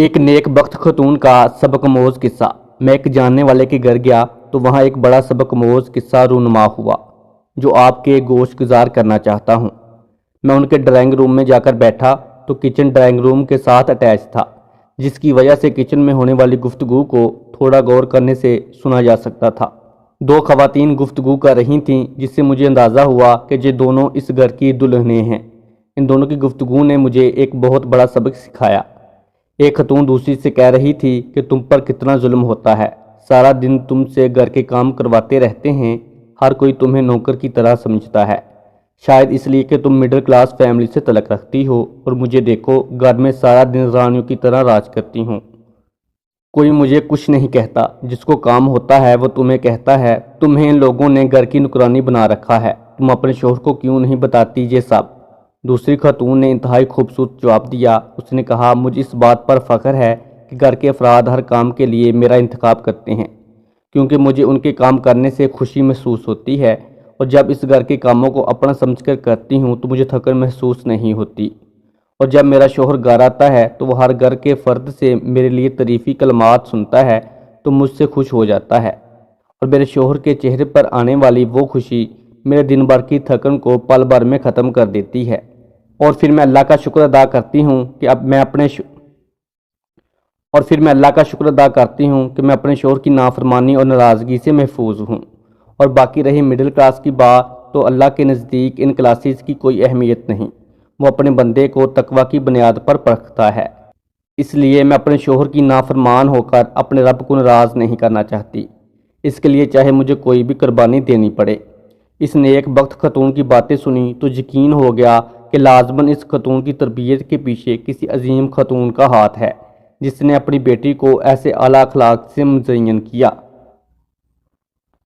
ایک نیک بخت خاتون کا سبق آموز قصہ۔ میں ایک جاننے والے کے گھر گیا تو وہاں ایک بڑا سبق آموز قصہ رونما ہوا جو آپ کے گوش گزار کرنا چاہتا ہوں۔ میں ان کے ڈرائنگ روم میں جا کر بیٹھا تو کچن ڈرائنگ روم کے ساتھ اٹیچ تھا، جس کی وجہ سے کچن میں ہونے والی گفتگو کو تھوڑا غور کرنے سے سنا جا سکتا تھا۔ دو خواتین گفتگو کر رہی تھیں جس سے مجھے اندازہ ہوا کہ یہ دونوں اس گھر کی دلہنیں ہیں۔ ان دونوں کی گفتگو نے مجھے ایک بہت بڑا سبق سکھایا۔ ایک خاتون دوسری سے کہہ رہی تھی کہ تم پر کتنا ظلم ہوتا ہے، سارا دن تم سے گھر کے کام کرواتے رہتے ہیں، ہر کوئی تمہیں نوکر کی طرح سمجھتا ہے، شاید اس لیے کہ تم مڈل کلاس فیملی سے تعلق رکھتی ہو، اور مجھے دیکھو گھر میں سارا دن رانیوں کی طرح راج کرتی ہوں۔ کوئی مجھے کچھ نہیں کہتا، جس کو کام ہوتا ہے وہ تمہیں کہتا ہے تمہیں ان لوگوں نے گھر کی نوکرانی بنا رکھا ہے، تم اپنے شوہر کو کیوں نہیں بتاتی یہ سب؟ دوسری خاتون نے انتہائی خوبصورت جواب دیا۔ اس نے کہا، مجھے اس بات پر فخر ہے کہ گھر کے افراد ہر کام کے لیے میرا انتخاب کرتے ہیں، کیونکہ مجھے ان کے کام کرنے سے خوشی محسوس ہوتی ہے، اور جب اس گھر کے کاموں کو اپنا سمجھ کر کرتی ہوں تو مجھے تھکن محسوس نہیں ہوتی، اور جب میرا شوہر گھر آتا ہے تو وہ ہر گھر کے فرد سے میرے لیے تعریفی کلمات سنتا ہے تو مجھ سے خوش ہو جاتا ہے، اور میرے شوہر کے چہرے پر آنے والی وہ خوشی میرے دن بھر کی تھکن کو پل بھر میں ختم کر دیتی ہے، اور پھر میں اللہ کا شکر ادا کرتی ہوں کہ میں اپنے شوہر کی نافرمانی اور ناراضگی سے محفوظ ہوں۔ اور باقی رہی مڈل کلاس کی بات، تو اللہ کے نزدیک ان کلاسز کی کوئی اہمیت نہیں، وہ اپنے بندے کو تقوی کی بنیاد پر پرکھتا ہے۔ اس لیے میں اپنے شوہر کی نافرمان ہو کر اپنے رب کو ناراض نہیں کرنا چاہتی، اس کے لیے چاہے مجھے کوئی بھی قربانی دینی پڑے۔ اس نے ایک بخت خاتون کی باتیں سنی تو یقین ہو گیا کہ لازماً اس خاتون کی تربیت کے پیچھے کسی عظیم خاتون کا ہاتھ ہے، جس نے اپنی بیٹی کو ایسے اعلیٰ اخلاق سے مزین کیا۔